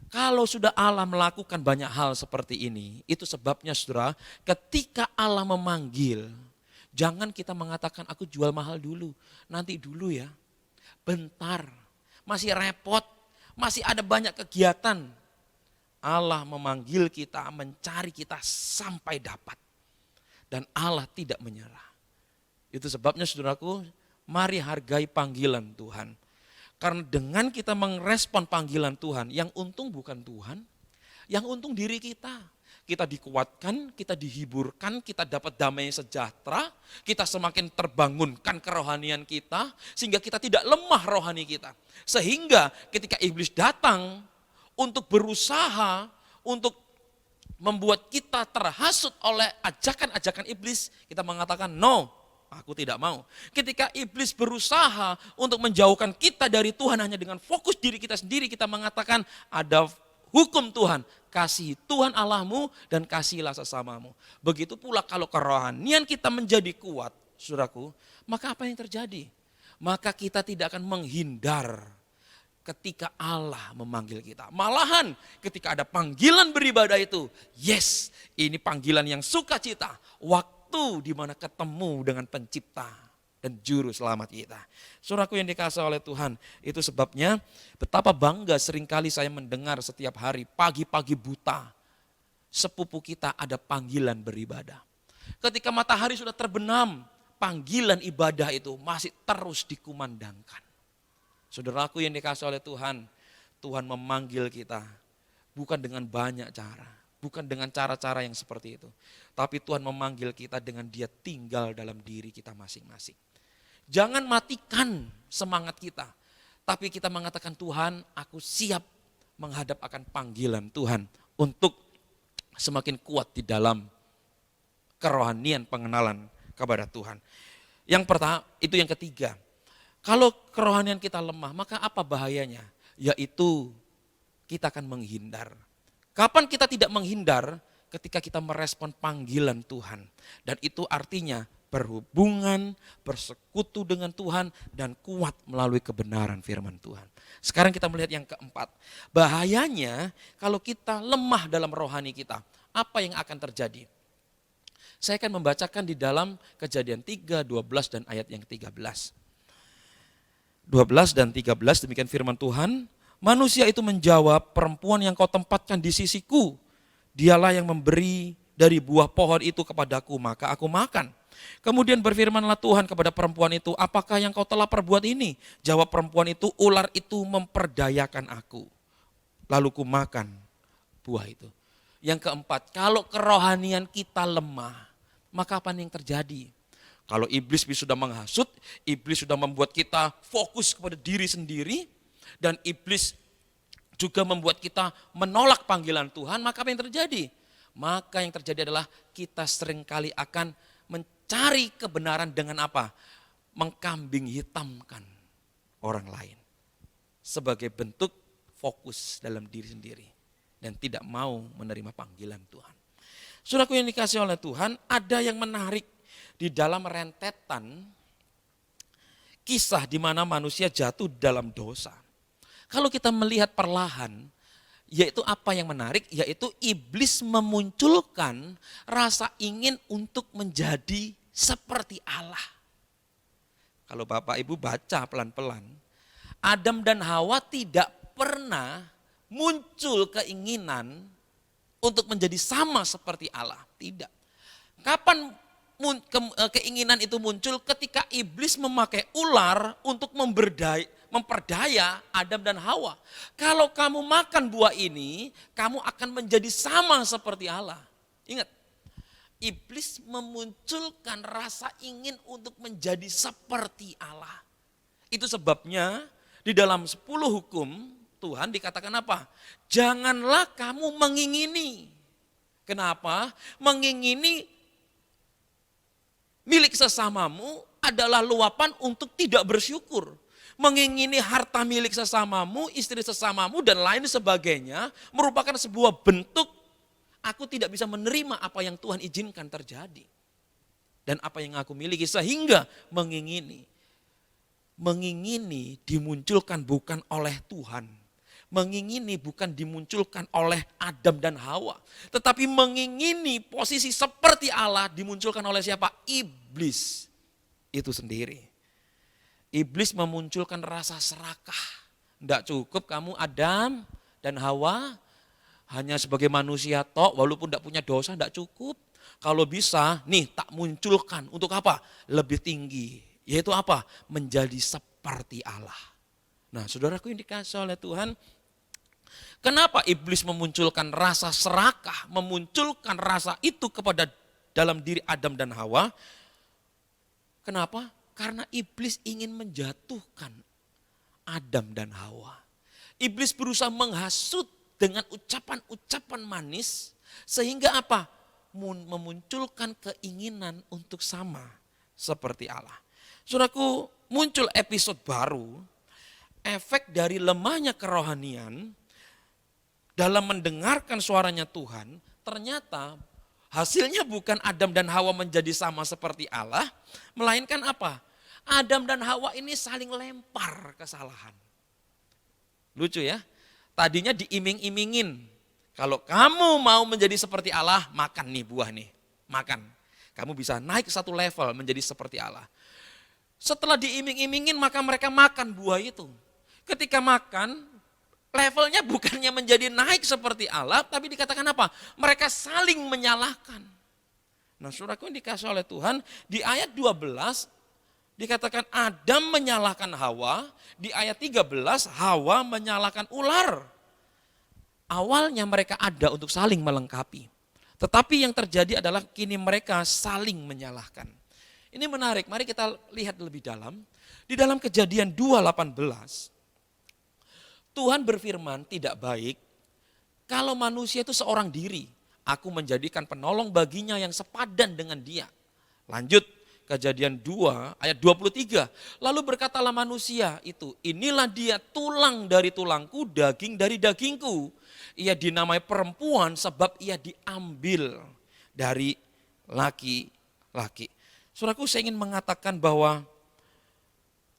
Kalau sudah Allah melakukan banyak hal seperti ini, itu sebabnya saudara, ketika Allah memanggil, jangan kita mengatakan aku jual mahal dulu, nanti dulu ya, bentar, masih repot, masih ada banyak kegiatan. Allah memanggil kita, mencari kita sampai dapat. Dan Allah tidak menyerah. Itu sebabnya saudaraku, mari hargai panggilan Tuhan. Karena dengan kita merespon panggilan Tuhan, yang untung bukan Tuhan, yang untung diri kita. Kita dikuatkan, kita dihiburkan, kita dapat damai sejahtera, kita semakin terbangunkan kerohanian kita, sehingga kita tidak lemah rohani kita. Sehingga ketika iblis datang untuk berusaha, untuk membuat kita terhasut oleh ajakan-ajakan iblis, kita mengatakan no, aku tidak mau. Ketika iblis berusaha untuk menjauhkan kita dari Tuhan hanya dengan fokus diri kita sendiri, kita mengatakan ada hukum Tuhan, kasihi Tuhan Allahmu dan kasihilah sesamamu. Begitu pula kalau kerohanian kita menjadi kuat, saudaraku, maka apa yang terjadi? Maka kita tidak akan menghindar ketika Allah memanggil kita. Malahan ketika ada panggilan beribadah itu, yes, ini panggilan yang sukacita, waktu di mana ketemu dengan pencipta dan juru selamat kita. Saudaraku yang dikasihi oleh Tuhan, itu sebabnya betapa bangga seringkali saya mendengar setiap hari pagi-pagi buta, sepupu kita ada panggilan beribadah. Ketika matahari sudah terbenam, panggilan ibadah itu masih terus dikumandangkan. Saudaraku yang dikasihi oleh Tuhan, Tuhan memanggil kita bukan dengan banyak cara, bukan dengan cara-cara yang seperti itu. Tapi Tuhan memanggil kita dengan Dia tinggal dalam diri kita masing-masing. Jangan matikan semangat kita, tapi kita mengatakan Tuhan, aku siap menghadap akan panggilan Tuhan untuk semakin kuat di dalam kerohanian pengenalan kepada Tuhan. Yang pertama, itu yang ketiga. Kalau kerohanian kita lemah, maka apa bahayanya? Yaitu kita akan menghindar. Kapan kita tidak menghindar? Ketika kita merespon panggilan Tuhan. Dan itu artinya berhubungan, bersekutu dengan Tuhan, dan kuat melalui kebenaran firman Tuhan. Sekarang kita melihat yang keempat. Bahayanya kalau kita lemah dalam rohani kita, apa yang akan terjadi? Saya akan membacakan di dalam Kejadian 3, 12 dan ayat yang 13. 12 dan 13 demikian firman Tuhan. Manusia itu menjawab, perempuan yang kau tempatkan di sisiku, dialah yang memberi dari buah pohon itu kepadaku, maka aku makan. Kemudian berfirmanlah Tuhan kepada perempuan itu, apakah yang kau telah perbuat ini? Jawab perempuan itu, ular itu memperdayakan aku. Lalu ku makan buah itu. Yang keempat, kalau kerohanian kita lemah, maka apa yang terjadi? Kalau iblis sudah menghasut, iblis sudah membuat kita fokus kepada diri sendiri, dan iblis juga membuat kita menolak panggilan Tuhan, maka apa yang terjadi? Maka yang terjadi adalah kita seringkali akan mencari kebenaran dengan apa? Mengkambing hitamkan orang lain. Sebagai bentuk fokus dalam diri sendiri. Dan tidak mau menerima panggilan Tuhan. Saudaraku yang dikasih oleh Tuhan, ada yang menarik di dalam rentetan kisah di mana manusia jatuh dalam dosa. Kalau kita melihat perlahan, yaitu apa yang menarik, yaitu iblis memunculkan rasa ingin untuk menjadi seperti Allah. Kalau Bapak Ibu baca pelan-pelan, Adam dan Hawa tidak pernah muncul keinginan untuk menjadi sama seperti Allah. Tidak. Kapan keinginan itu muncul? Ketika iblis memakai ular untuk memperdaya Adam dan Hawa. Kalau kamu makan buah ini, kamu akan menjadi sama seperti Allah. Ingat, iblis memunculkan rasa ingin untuk menjadi seperti Allah. Itu sebabnya di dalam 10 hukum Tuhan dikatakan apa? Janganlah kamu mengingini. Kenapa? Mengingini milik sesamamu adalah luapan untuk tidak bersyukur. Mengingini harta milik sesamamu, istri sesamamu dan lain sebagainya merupakan sebuah bentuk aku tidak bisa menerima apa yang Tuhan izinkan terjadi. Dan apa yang aku miliki sehingga mengingini. Mengingini dimunculkan bukan oleh Tuhan. Mengingini bukan dimunculkan oleh Adam dan Hawa. Tetapi mengingini posisi seperti Allah dimunculkan oleh siapa? Iblis itu sendiri. Iblis memunculkan rasa serakah. Tidak cukup kamu Adam dan Hawa hanya sebagai manusia tok, walaupun tidak punya dosa tidak cukup. Kalau bisa nih tak munculkan untuk apa? Lebih tinggi. Yaitu apa? Menjadi seperti Allah. Nah saudaraku yang dikasih oleh Tuhan, kenapa iblis memunculkan rasa serakah, memunculkan rasa itu kepada dalam diri Adam dan Hawa? Kenapa? Karena iblis ingin menjatuhkan Adam dan Hawa. Iblis berusaha menghasut dengan ucapan-ucapan manis sehingga apa? Memunculkan keinginan untuk sama seperti Allah. Saudaraku, muncul episode baru, efek dari lemahnya kerohanian dalam mendengarkan suaranya Tuhan, ternyata hasilnya bukan Adam dan Hawa menjadi sama seperti Allah, melainkan apa? Adam dan Hawa ini saling lempar kesalahan. Lucu ya, tadinya diiming-imingin. Kalau kamu mau menjadi seperti Allah, makan nih buah nih, makan. Kamu bisa naik satu level menjadi seperti Allah. Setelah diiming-imingin maka mereka makan buah itu. Ketika makan, levelnya bukannya menjadi naik seperti Allah, tapi dikatakan apa? Mereka saling menyalahkan. Nah saudaraku yang dikasih oleh Tuhan, di ayat 12 dikatakan Adam menyalahkan Hawa, di ayat 13 Hawa menyalahkan ular. Awalnya mereka ada untuk saling melengkapi. Tetapi yang terjadi adalah kini mereka saling menyalahkan. Ini menarik, mari kita lihat lebih dalam. Di dalam Kejadian 2:18, Tuhan berfirman tidak baik kalau manusia itu seorang diri. Aku menjadikan penolong baginya yang sepadan dengan dia. Lanjut, Kejadian 2 ayat 23. Lalu berkatalah manusia itu, inilah dia tulang dari tulangku, daging dari dagingku. Ia dinamai perempuan sebab ia diambil dari laki-laki. Saudaraku, saya ingin mengatakan bahwa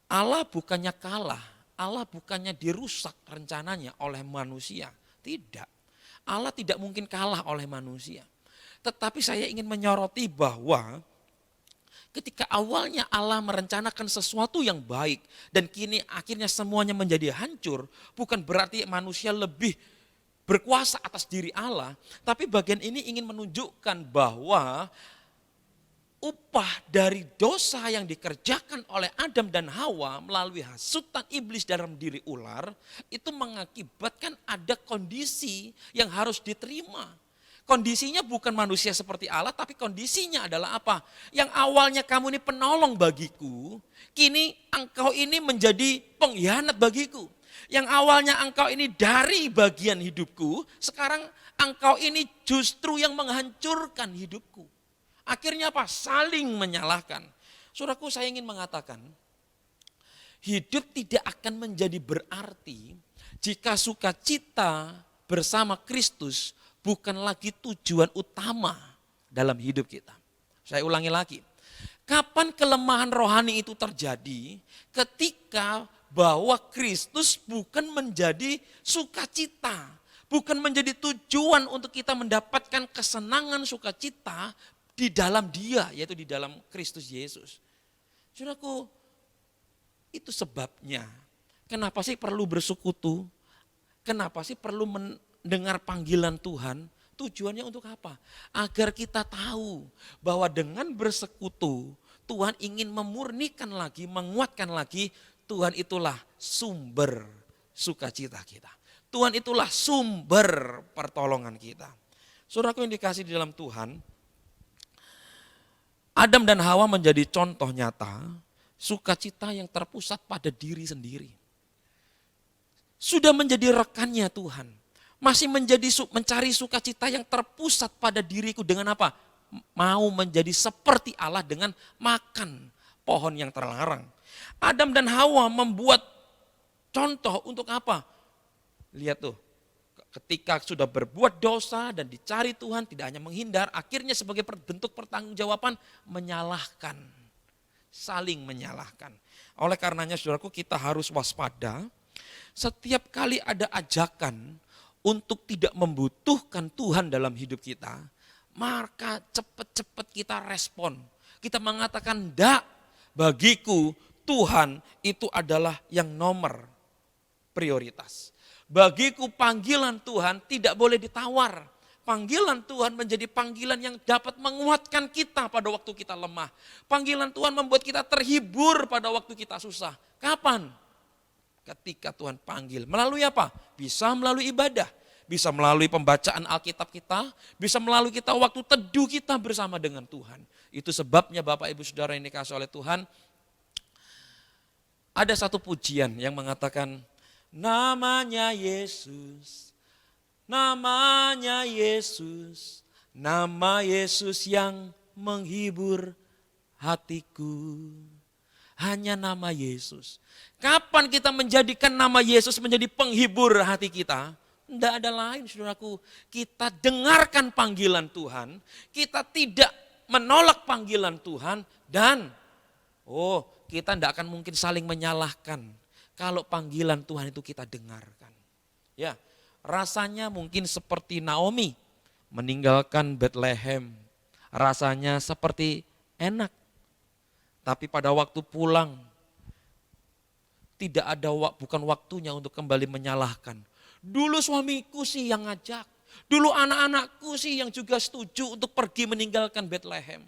Allah bukannya kalah, Allah bukannya dirusak rencananya oleh manusia. Tidak, Allah tidak mungkin kalah oleh manusia. Tetapi saya ingin menyoroti bahwa ketika awalnya Allah merencanakan sesuatu yang baik dan kini akhirnya semuanya menjadi hancur, bukan berarti manusia lebih berkuasa atas diri Allah, tapi bagian ini ingin menunjukkan bahwa upah dari dosa yang dikerjakan oleh Adam dan Hawa melalui hasutan iblis dalam diri ular itu mengakibatkan ada kondisi yang harus diterima. Kondisinya bukan manusia seperti Allah, tapi kondisinya adalah apa? Yang awalnya kamu ini penolong bagiku, kini engkau ini menjadi pengkhianat bagiku. Yang awalnya engkau ini dari bagian hidupku, sekarang engkau ini justru yang menghancurkan hidupku. Akhirnya apa? Saling menyalahkan. Saudaraku, saya ingin mengatakan, hidup tidak akan menjadi berarti jika sukacita bersama Kristus bukan lagi tujuan utama dalam hidup kita. Saya ulangi lagi. Kapan kelemahan rohani itu terjadi? Ketika bahwa Kristus bukan menjadi sukacita, bukan menjadi tujuan untuk kita mendapatkan kesenangan sukacita di dalam Dia, yaitu di dalam Kristus Yesus. Saudaraku, itu sebabnya kenapa sih perlu bersekutu? Kenapa sih perlu mendengar panggilan Tuhan? Tujuannya untuk apa? Agar kita tahu bahwa dengan bersekutu Tuhan ingin memurnikan lagi, menguatkan lagi. Tuhan itulah sumber sukacita kita. Tuhan itulah sumber pertolongan kita. Saudaraku yang dikasih di dalam Tuhan, Adam dan Hawa menjadi contoh nyata sukacita yang terpusat pada diri sendiri. Sudah menjadi rekannya Tuhan. Masih mencari sukacita yang terpusat pada diriku dengan apa? Mau menjadi seperti Allah dengan makan pohon yang terlarang. Adam dan Hawa membuat contoh untuk apa? Lihat tuh, ketika sudah berbuat dosa dan dicari Tuhan, tidak hanya menghindar, akhirnya sebagai bentuk pertanggungjawaban menyalahkan, saling menyalahkan. Oleh karenanya saudaraku, kita harus waspada setiap kali ada ajakan untuk tidak membutuhkan Tuhan dalam hidup kita, maka cepat-cepat kita respon. Kita mengatakan, enggak, bagiku Tuhan itu adalah yang nomor prioritas. Bagiku panggilan Tuhan tidak boleh ditawar. Panggilan Tuhan menjadi panggilan yang dapat menguatkan kita pada waktu kita lemah. Panggilan Tuhan membuat kita terhibur pada waktu kita susah. Kapan? Ketika Tuhan panggil. Melalui apa? Bisa melalui ibadah. Bisa melalui pembacaan Alkitab kita. Bisa melalui kita waktu teduh kita bersama dengan Tuhan. Itu sebabnya Bapak Ibu Saudara yang dikasih oleh Tuhan. Ada satu pujian yang mengatakan, namanya Yesus, namanya Yesus, nama Yesus yang menghibur hatiku. Hanya nama Yesus. Kapan kita menjadikan nama Yesus menjadi penghibur hati kita? Tidak ada lain saudaraku. Kita dengarkan panggilan Tuhan, kita tidak menolak panggilan Tuhan dan kita tidak akan mungkin saling menyalahkan kalau panggilan Tuhan itu kita dengarkan. Ya, rasanya mungkin seperti Naomi meninggalkan Bethlehem. Rasanya seperti enak. Tapi pada waktu pulang tidak ada bukan waktunya untuk kembali menyalahkan. Dulu suamiku sih yang ngajak. Dulu anak-anakku sih yang juga setuju untuk pergi meninggalkan Bethlehem.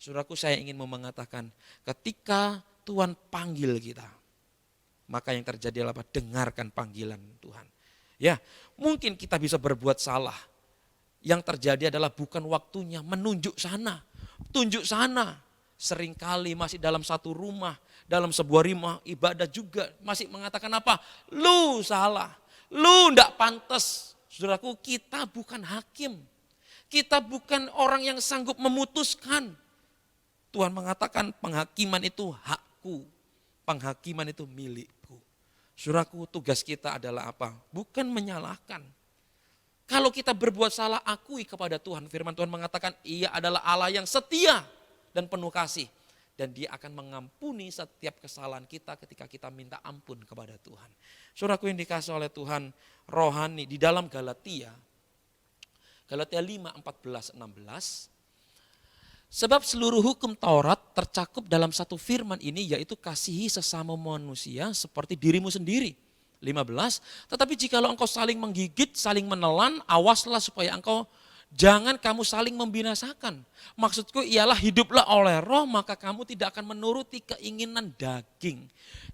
Saudaraku, saya ingin mengatakan ketika Tuhan panggil kita, maka yang terjadi adalah dengarkan panggilan Tuhan. Ya, mungkin kita bisa berbuat salah. Yang terjadi adalah bukan waktunya menunjuk sana, tunjuk sana. Seringkali masih dalam satu rumah, dalam sebuah rumah ibadah juga masih mengatakan apa? Lu salah, lu ndak pantas. Saudaraku, kita bukan hakim. Kita bukan orang yang sanggup memutuskan. Tuhan mengatakan penghakiman itu hakku, penghakiman itu milikku. Saudaraku, tugas kita adalah apa? Bukan menyalahkan. Kalau kita berbuat salah, akui kepada Tuhan. Firman Tuhan mengatakan Ia adalah Allah yang setia dan penuh kasih. Dan Dia akan mengampuni setiap kesalahan kita ketika kita minta ampun kepada Tuhan. Saudaraku yang dikasih oleh Tuhan, rohani di dalam Galatia 5, 14, 16. Sebab seluruh hukum Taurat tercakup dalam satu firman ini, yaitu kasihi sesama manusia seperti dirimu sendiri. 15, tetapi jikalau engkau saling menggigit, saling menelan, awaslah supaya engkau Jangan kamu saling membinasakan. Maksudku ialah hiduplah oleh roh, maka kamu tidak akan menuruti keinginan daging.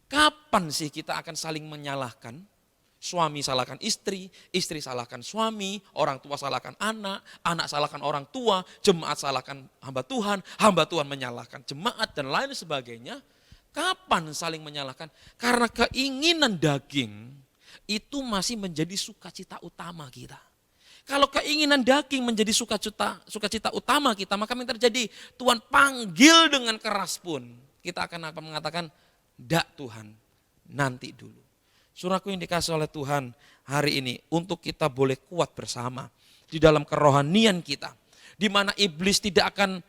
Kapan sih kita akan saling menyalahkan? Suami salahkan istri, istri salahkan suami, orang tua salahkan anak, anak salahkan orang tua, jemaat salahkan hamba Tuhan menyalahkan jemaat dan lain sebagainya. Kapan saling menyalahkan? Karena keinginan daging itu masih menjadi sukacita utama kita. Kalau keinginan daging menjadi sukacita utama kita, maka yang terjadi Tuhan panggil dengan keras pun. Kita akan mengatakan, "Ndak Tuhan, nanti dulu." Saudaraku yang dikasih oleh Tuhan hari ini, untuk kita boleh kuat bersama di dalam kerohanian kita. Di mana iblis tidak akan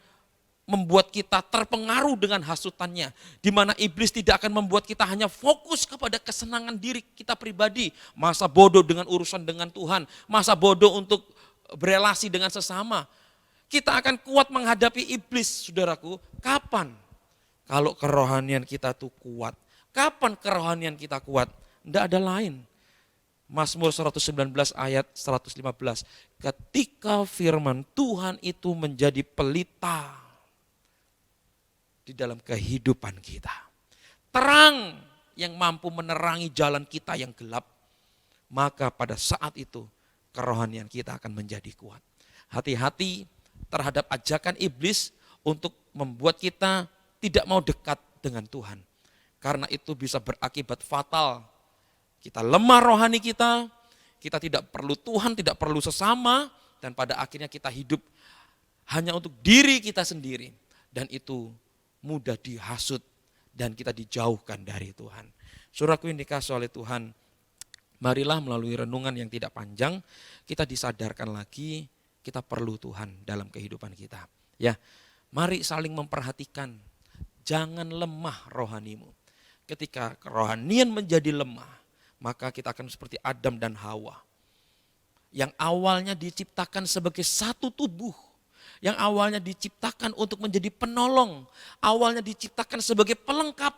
membuat kita terpengaruh dengan hasutannya. Di mana iblis tidak akan membuat kita hanya fokus kepada kesenangan diri kita pribadi. Masa bodoh dengan urusan dengan Tuhan. Masa bodoh untuk berelasi dengan sesama. Kita akan kuat menghadapi iblis, saudaraku. Kapan? Kalau kerohanian kita tuh kuat. Kapan kerohanian kita kuat? Tidak ada lain. Mazmur 119 ayat 115. Ketika firman Tuhan itu menjadi pelita di dalam kehidupan kita. Terang yang mampu menerangi jalan kita yang gelap. Maka pada saat itu kerohanian kita akan menjadi kuat. Hati-hati terhadap ajakan iblis untuk membuat kita tidak mau dekat dengan Tuhan. Karena itu bisa berakibat fatal. Kita lemah rohani kita tidak perlu Tuhan, tidak perlu sesama. Dan pada akhirnya kita hidup hanya untuk diri kita sendiri. Dan itu mudah dihasut dan kita dijauhkan dari Tuhan. Saudaraku yang dikasih oleh Tuhan, marilah melalui renungan yang tidak panjang, kita disadarkan lagi kita perlu Tuhan dalam kehidupan kita. Ya, mari saling memperhatikan, jangan lemah rohanimu. Ketika kerohanian menjadi lemah, maka kita akan seperti Adam dan Hawa. Yang awalnya diciptakan sebagai satu tubuh, yang awalnya diciptakan untuk menjadi penolong, awalnya diciptakan sebagai pelengkap.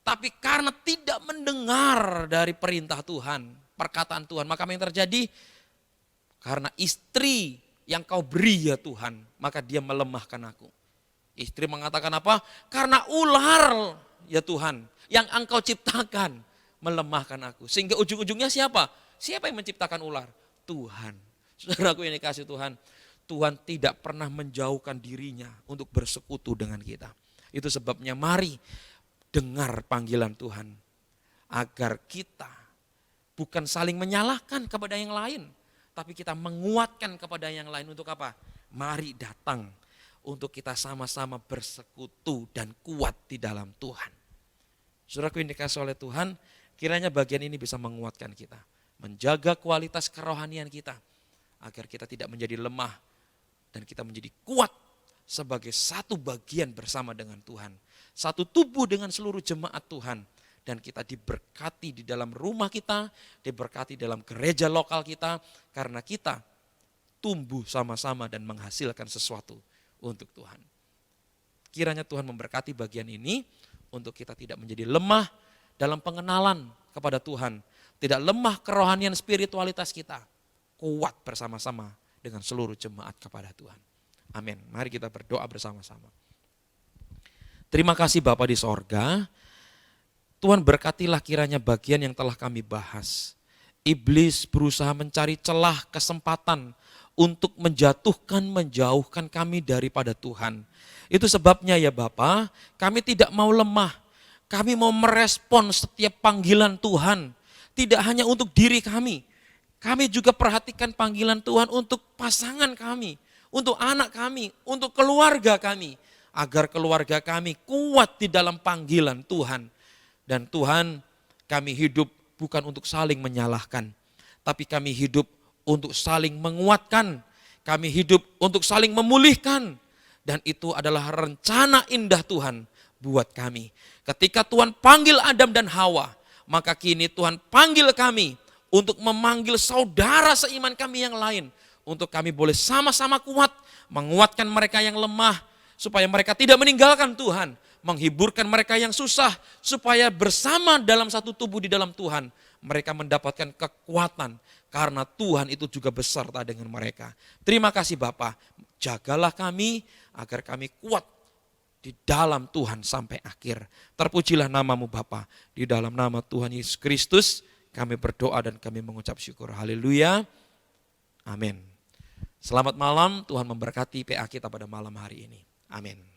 Tapi karena tidak mendengar dari perintah Tuhan, perkataan Tuhan, maka apa yang terjadi? Karena istri yang kau beri ya Tuhan, maka dia melemahkan aku. Istri mengatakan apa? Karena ular ya Tuhan, yang engkau ciptakan melemahkan aku. Sehingga ujung-ujungnya siapa? Siapa yang menciptakan ular? Tuhan. Saudaraku yang dikasih Tuhan, Tuhan tidak pernah menjauhkan dirinya untuk bersekutu dengan kita. Itu sebabnya mari dengar panggilan Tuhan. Agar kita bukan saling menyalahkan kepada yang lain. Tapi kita menguatkan kepada yang lain untuk apa? Mari datang untuk kita sama-sama bersekutu dan kuat di dalam Tuhan. Saudaraku yang dikasih oleh Tuhan, kiranya bagian ini bisa menguatkan kita. Menjaga kualitas kerohanian kita. Agar kita tidak menjadi lemah. Dan kita menjadi kuat sebagai satu bagian bersama dengan Tuhan. Satu tubuh dengan seluruh jemaat Tuhan. Dan kita diberkati di dalam rumah kita, diberkati dalam gereja lokal kita. Karena kita tumbuh sama-sama dan menghasilkan sesuatu untuk Tuhan. Kiranya Tuhan memberkati bagian ini untuk kita tidak menjadi lemah dalam pengenalan kepada Tuhan. Tidak lemah kerohanian spiritualitas kita. Kuat bersama-sama dengan seluruh jemaat kepada Tuhan. Amin. Mari kita berdoa bersama-sama. Terima kasih Bapa di sorga. Tuhan berkatilah kiranya bagian yang telah kami bahas. Iblis berusaha mencari celah kesempatan untuk menjauhkan kami daripada Tuhan. Itu sebabnya ya Bapa, kami tidak mau lemah. Kami mau merespon setiap panggilan Tuhan. Tidak hanya untuk diri kami. Kami juga perhatikan panggilan Tuhan untuk pasangan kami, untuk anak kami, untuk keluarga kami. Agar keluarga kami kuat di dalam panggilan Tuhan. Dan Tuhan, kami hidup bukan untuk saling menyalahkan. Tapi kami hidup untuk saling menguatkan. Kami hidup untuk saling memulihkan. Dan itu adalah rencana indah Tuhan buat kami. Ketika Tuhan panggil Adam dan Hawa, maka kini Tuhan panggil kami untuk memanggil saudara seiman kami yang lain. Untuk kami boleh sama-sama kuat, menguatkan mereka yang lemah, supaya mereka tidak meninggalkan Tuhan. Menghiburkan mereka yang susah, supaya bersama dalam satu tubuh di dalam Tuhan, mereka mendapatkan kekuatan karena Tuhan itu juga beserta dengan mereka. Terima kasih Bapa, jagalah kami agar kami kuat di dalam Tuhan sampai akhir. Terpujilah namamu Bapa, di dalam nama Tuhan Yesus Kristus kami berdoa dan kami mengucap syukur. Haleluya, amin. Selamat malam, Tuhan memberkati PA kita pada malam hari ini. Amin.